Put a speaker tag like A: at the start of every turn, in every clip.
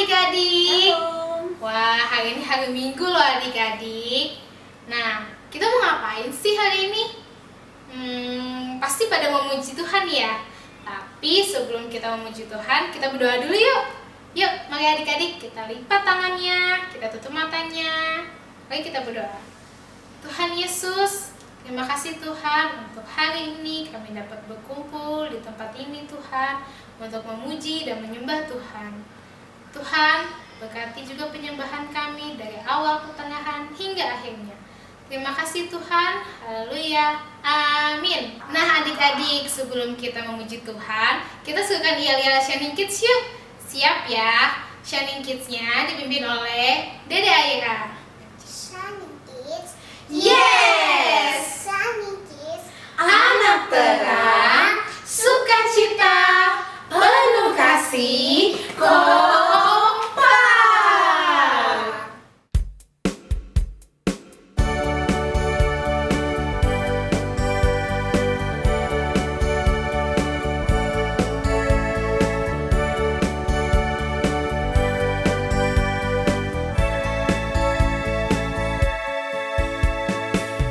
A: adik-adik.
B: Halo.
A: Wah, hari ini hari Minggu loh adik-adik. Nah, kita mau ngapain sih hari ini? Pasti pada memuji Tuhan ya. Tapi sebelum kita memuji Tuhan, kita berdoa dulu yuk. Yuk, mari adik-adik kita lipat tangannya, kita tutup matanya. Mari kita berdoa. Tuhan Yesus, terima kasih Tuhan untuk hari ini kami dapat berkumpul di tempat ini Tuhan untuk memuji dan menyembah Tuhan. Tuhan, berkati juga penyembahan kami dari awal pertengahan hingga akhirnya. Terima kasih Tuhan, haleluya, amin. Nah adik-adik, sebelum kita memuji Tuhan, kita sukakan yel-yel Shining Kids yuk. Siap ya, Shining Kids-nya dipimpin oleh Dede Aira.
B: Shining Kids.
A: Yes!
B: Shining Kids.
A: Anak terang, sukacita, penuh kasih, kompak.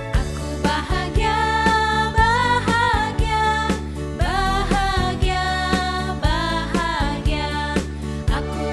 C: Aku bahagia, bahagia, bahagia, bahagia. Aku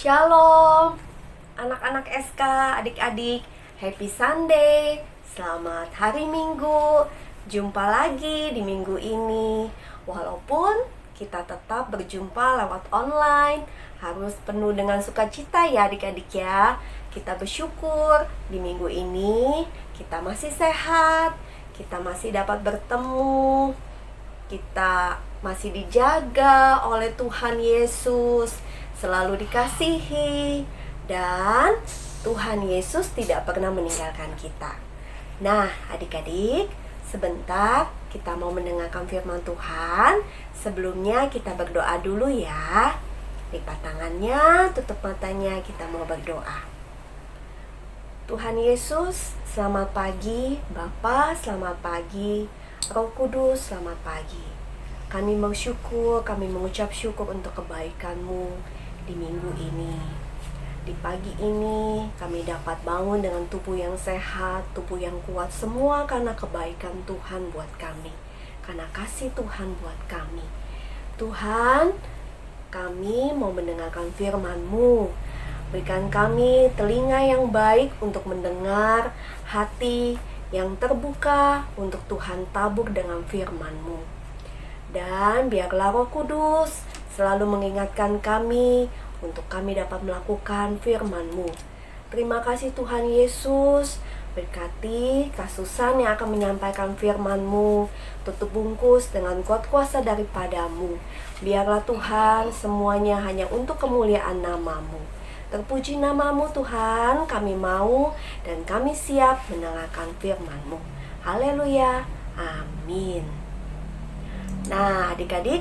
D: Shalom, anak-anak SK, adik-adik, happy Sunday, selamat hari Minggu. Jumpa lagi di minggu ini. Walaupun kita tetap berjumpa lewat online, harus penuh dengan sukacita ya adik-adik ya. Kita bersyukur di minggu ini kita masih sehat, kita masih dapat bertemu, kita masih dijaga oleh Tuhan Yesus, selalu dikasihi, dan Tuhan Yesus tidak pernah meninggalkan kita. Nah, adik-adik, sebentar kita mau mendengarkan firman Tuhan. Sebelumnya kita berdoa dulu ya. Lipat tangannya, tutup matanya, kita mau berdoa. Tuhan Yesus, selamat pagi. Bapa, selamat pagi. Roh Kudus, selamat pagi. Kami bersyukur, kami mengucap syukur untuk kebaikan-Mu di minggu ini. Di pagi ini kami dapat bangun dengan tubuh yang sehat, tubuh yang kuat, semua karena kebaikan Tuhan buat kami, karena kasih Tuhan buat kami. Tuhan, kami mau mendengarkan firman-Mu. Berikan kami telinga yang baik untuk mendengar, hati yang terbuka untuk Tuhan tabur dengan firman-Mu. Dan biarlah Roh Kudus selalu mengingatkan kami untuk kami dapat melakukan firman-Mu. Terima kasih Tuhan Yesus. Berkati kasusan yang akan menyampaikan firman-Mu. Tutup bungkus dengan kuat kuasa daripada-Mu. Biarlah Tuhan semuanya hanya untuk kemuliaan nama-Mu. Terpuji nama-Mu Tuhan, kami mau dan kami siap mendengarkan firman-Mu. Haleluya, amin. Nah adik-adik,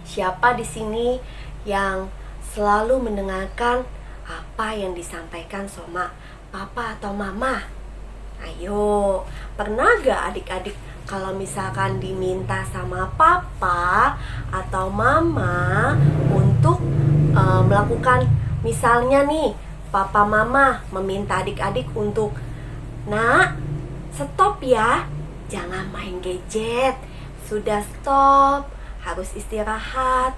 D: siapa di sini yang selalu mendengarkan apa yang disampaikan sama papa atau mama? Ayo, pernah gak adik-adik kalau misalkan diminta sama papa atau mama untuk melakukan, misalnya nih, papa mama meminta adik-adik untuk, "Nak, stop ya, jangan main gadget, sudah stop, harus istirahat."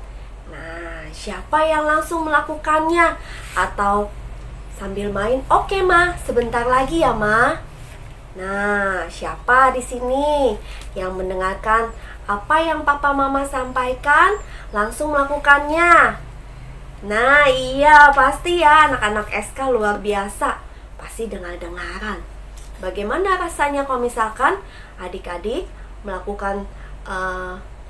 D: Nah, siapa yang langsung melakukannya? Atau sambil main, "Oke ma, sebentar lagi ya ma." Nah, siapa di sini yang mendengarkan apa yang papa mama sampaikan langsung melakukannya? Nah, iya pasti ya, anak-anak SK luar biasa, pasti dengar-dengaran. Bagaimana rasanya kalau misalkan adik-adik melakukan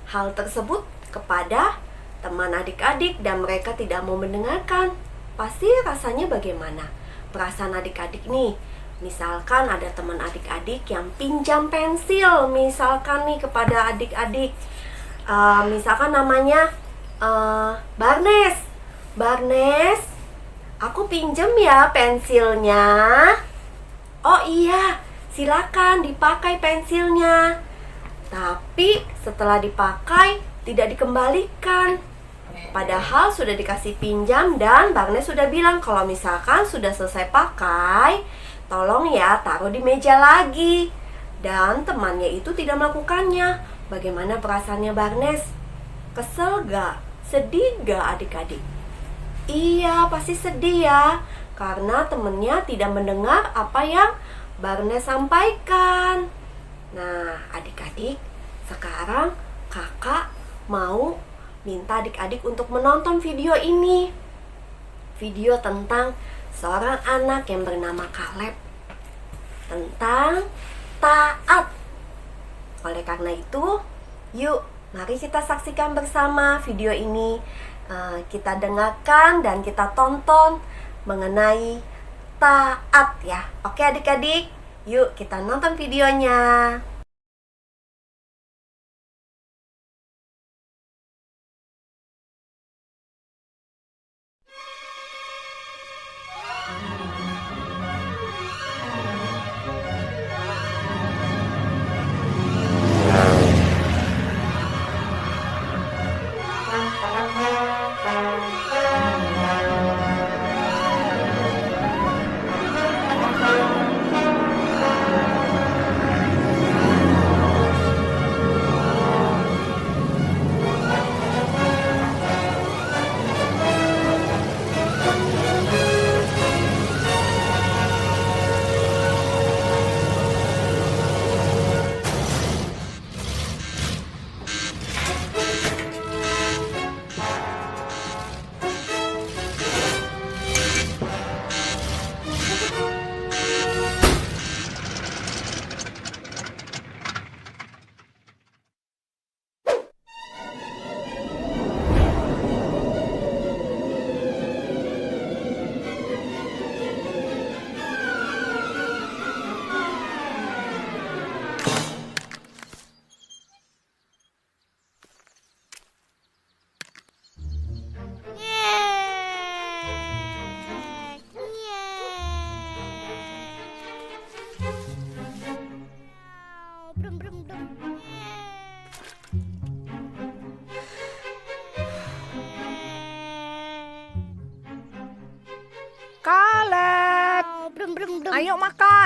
D: hal tersebut kepada teman adik-adik dan mereka tidak mau mendengarkan? Pasti rasanya bagaimana? Perasaan adik-adik nih, misalkan ada teman adik-adik yang pinjam pensil, misalkan nih kepada adik-adik, misalkan namanya Barnes, aku pinjam ya pensilnya. Oh iya, silakan dipakai pensilnya. Tapi setelah dipakai tidak dikembalikan. Padahal sudah dikasih pinjam dan Barnes sudah bilang kalau misalkan sudah selesai pakai, tolong ya taruh di meja lagi. Dan temannya itu tidak melakukannya. Bagaimana perasaannya Barnes? Kesel gak? Sedih gak adik-adik? Iya, pasti sedih ya, karena temennya tidak mendengar apa yang Barnes sampaikan. Nah, adik-adik, sekarang kakak mau minta adik-adik untuk menonton video ini. Video tentang seorang anak yang bernama Caleb, tentang taat. Oleh karena itu, yuk mari kita saksikan bersama video ini. Kita dengarkan dan kita tonton mengenai taat ya. Oke adik-adik, yuk kita nonton videonya.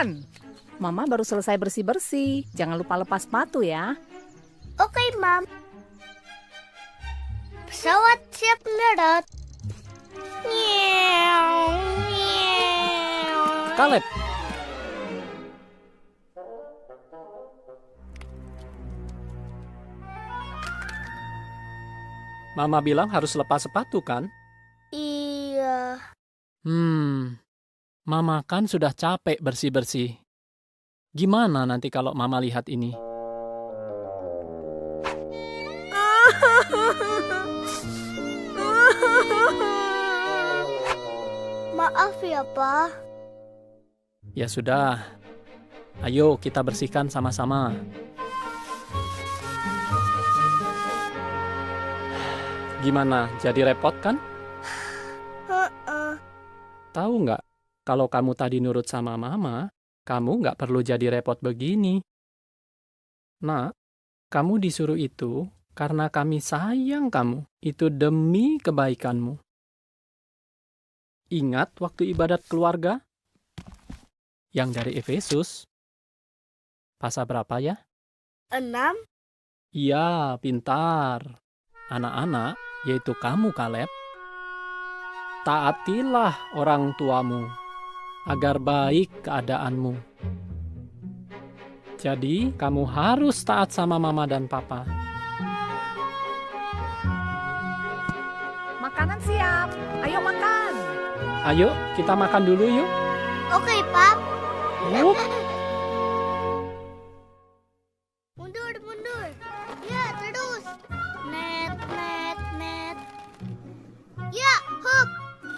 C: makan. Mama baru selesai bersih-bersih. Jangan lupa lepas sepatu ya.
B: Oke, Mam. Pesawat siap mendarat. Meow, meow.
E: Caleb, Mama bilang harus lepas sepatu kan?
B: Iya.
E: Mama kan sudah capek bersih-bersih. Gimana nanti kalau Mama lihat ini?
B: Maaf ya, Pak.
E: Ya sudah, ayo kita bersihkan sama-sama. Gimana, jadi repot kan? Tahu nggak, kalau kamu tadi nurut sama Mama, kamu nggak perlu jadi repot begini. Nak, kamu disuruh itu karena kami sayang kamu. Itu demi kebaikanmu. Ingat waktu ibadat keluarga? Yang dari Efesus. Pasal berapa ya?
B: 6.
E: Iya, pintar. Anak-anak, yaitu kamu Caleb, taatilah orang tuamu, agar baik keadaanmu. Jadi, kamu harus taat sama Mama dan Papa.
C: Makanan siap. Ayo makan.
E: Ayo, kita makan dulu yuk.
B: Oke, Pak.
E: Yup.
B: Mundur, mundur. Ya, terus. Net, net, net. Ya, hook.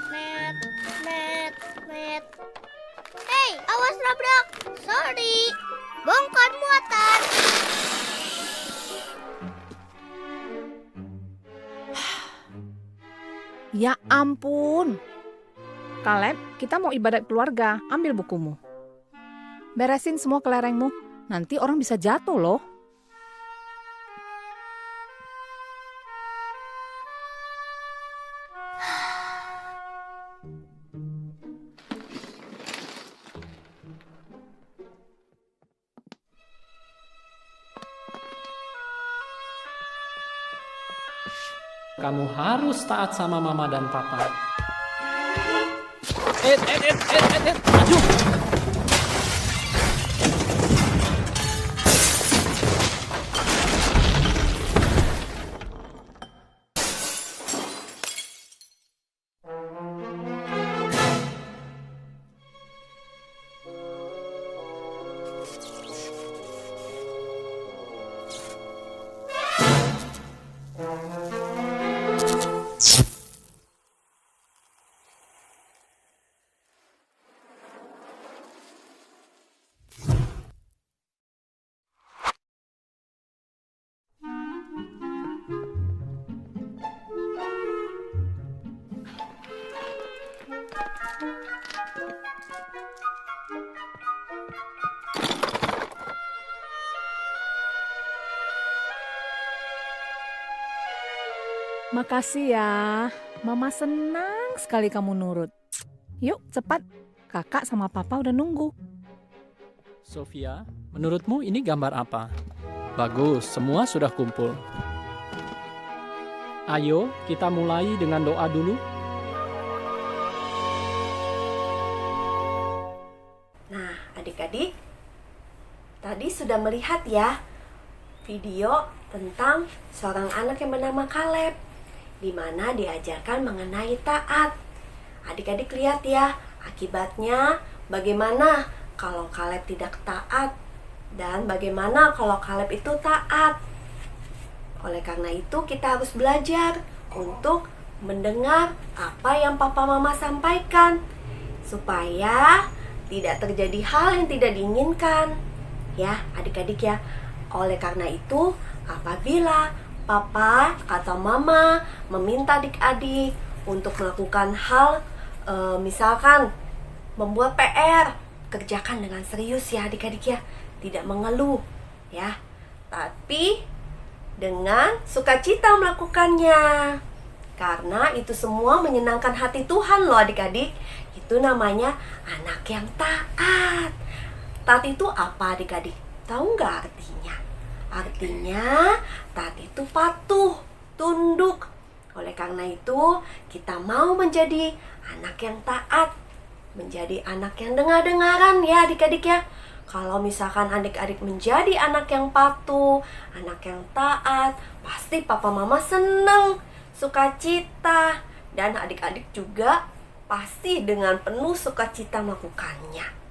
B: Net, net, net. Hei, awas nabrak. Sorry. Bongkar muatan.
C: Ya ampun. Caleb, kita mau ibadat keluarga. Ambil bukumu. Beresin semua kelerengmu. Nanti orang bisa jatuh loh.
E: Kamu harus taat sama Mama dan Papa. Maju.
C: Makasih ya. Mama senang sekali kamu nurut. Yuk, cepat. Kakak sama Papa udah nunggu.
E: Sofia, menurutmu ini gambar apa? Bagus, semua sudah kumpul. Ayo, kita mulai dengan doa dulu.
D: Nah, adik-adik, tadi sudah melihat ya video tentang seorang anak yang bernama Caleb, di mana diajarkan mengenai taat. Adik-adik lihat ya, akibatnya bagaimana kalau Caleb tidak taat dan bagaimana kalau Caleb itu taat. Oleh karena itu kita harus belajar untuk mendengar apa yang Papa Mama sampaikan supaya tidak terjadi hal yang tidak diinginkan. Ya, adik-adik ya. Oleh karena itu, apabila Papa atau Mama meminta adik-adik untuk melakukan hal, misalkan membuat PR, kerjakan dengan serius ya adik-adik ya, tidak mengeluh ya, tapi dengan sukacita melakukannya, karena itu semua menyenangkan hati Tuhan loh adik-adik. Itu namanya anak yang taat. Taat itu apa adik-adik? Tahu nggak artinya? Artinya taat itu patuh, tunduk. Oleh karena itu, kita mau menjadi anak yang taat, menjadi anak yang dengar-dengaran ya adik-adik ya. Kalau misalkan adik-adik menjadi anak yang patuh, anak yang taat, pasti papa mama seneng, sukacita, dan adik-adik juga pasti dengan penuh sukacita melakukannya.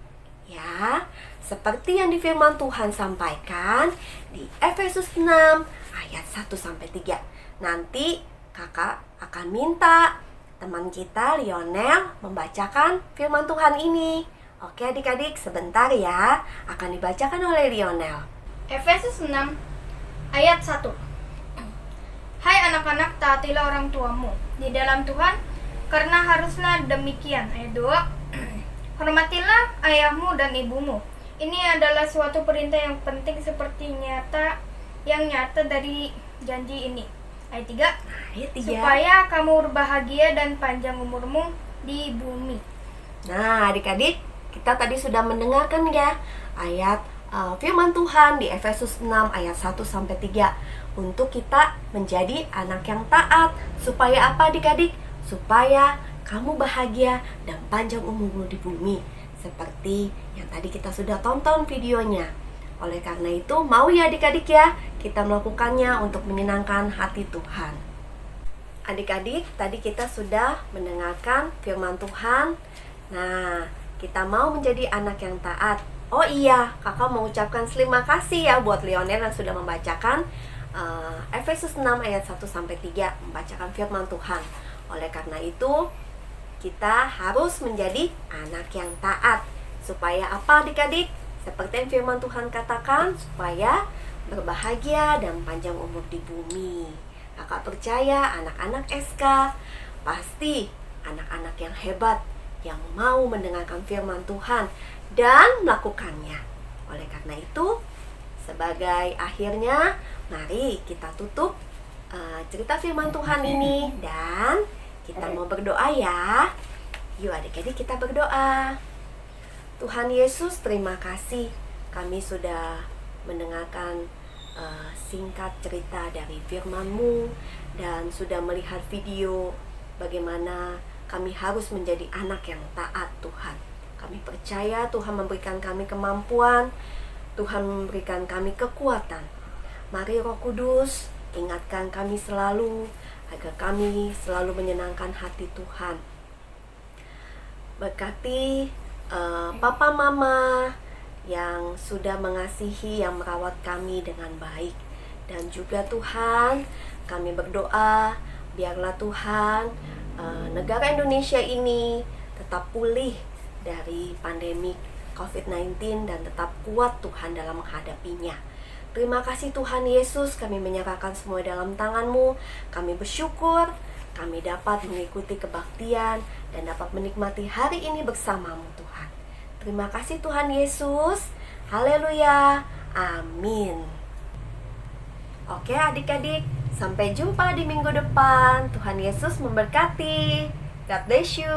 D: Ya, seperti yang di firman Tuhan sampaikan di Efesus 6 ayat 1-3. Nanti kakak akan minta teman kita Lionel membacakan firman Tuhan ini. Oke adik-adik, sebentar ya, akan dibacakan oleh Lionel.
B: Efesus 6 ayat 1. Hai anak-anak, taatilah orang tuamu di dalam Tuhan, karena haruslah demikian. Ayat 2. Hormatilah ayahmu dan ibumu. Ini adalah suatu perintah yang penting seperti yang nyata dari janji ini. Ayat 3.
D: Ayat 3.
B: Supaya kamu berbahagia dan panjang umurmu di bumi.
D: Nah adik-adik, kita tadi sudah mendengarkan ya ayat firman Tuhan di Efesus 6 ayat 1-3 untuk kita menjadi anak yang taat. Supaya apa adik-adik? Supaya kamu bahagia dan panjang umurmu di bumi, seperti yang tadi kita sudah tonton videonya. Oleh karena itu, mau ya adik-adik ya, kita melakukannya untuk menyenangkan hati Tuhan. Adik-adik, tadi kita sudah mendengarkan firman Tuhan. Nah, kita mau menjadi anak yang taat. Oh iya, kakak mau ucapkan terima kasih ya buat Lionel yang sudah membacakan Efesus 6 ayat 1-3, membacakan firman Tuhan. Oleh karena itu, kita harus menjadi anak yang taat. Supaya apa adik-adik? Seperti yang firman Tuhan katakan, supaya berbahagia dan panjang umur di bumi. Kakak percaya anak-anak SK pasti anak-anak yang hebat, yang mau mendengarkan firman Tuhan dan melakukannya. Oleh karena itu, sebagai akhirnya, mari kita tutup cerita firman Tuhan ini dan kita mau berdoa ya. Yuk adik-adik kita berdoa. Tuhan Yesus, terima kasih kami sudah mendengarkan singkat cerita dari firman-Mu dan sudah melihat video bagaimana kami harus menjadi anak yang taat Tuhan. Kami percaya Tuhan memberikan kami kemampuan, Tuhan memberikan kami kekuatan. Mari Roh Kudus, ingatkan kami selalu agar kami selalu menyenangkan hati Tuhan. Berkati Papa Mama yang sudah mengasihi, yang merawat kami dengan baik. Dan juga Tuhan, kami berdoa biarlah Tuhan negara Indonesia ini tetap pulih dari pandemi COVID-19 dan tetap kuat Tuhan dalam menghadapinya. Terima kasih Tuhan Yesus, kami menyerahkan semua dalam tangan-Mu. Kami bersyukur kami dapat mengikuti kebaktian dan dapat menikmati hari ini bersama-Mu Tuhan. Terima kasih Tuhan Yesus. Haleluya. Amin. Oke adik-adik, sampai jumpa di minggu depan. Tuhan Yesus memberkati. God bless you.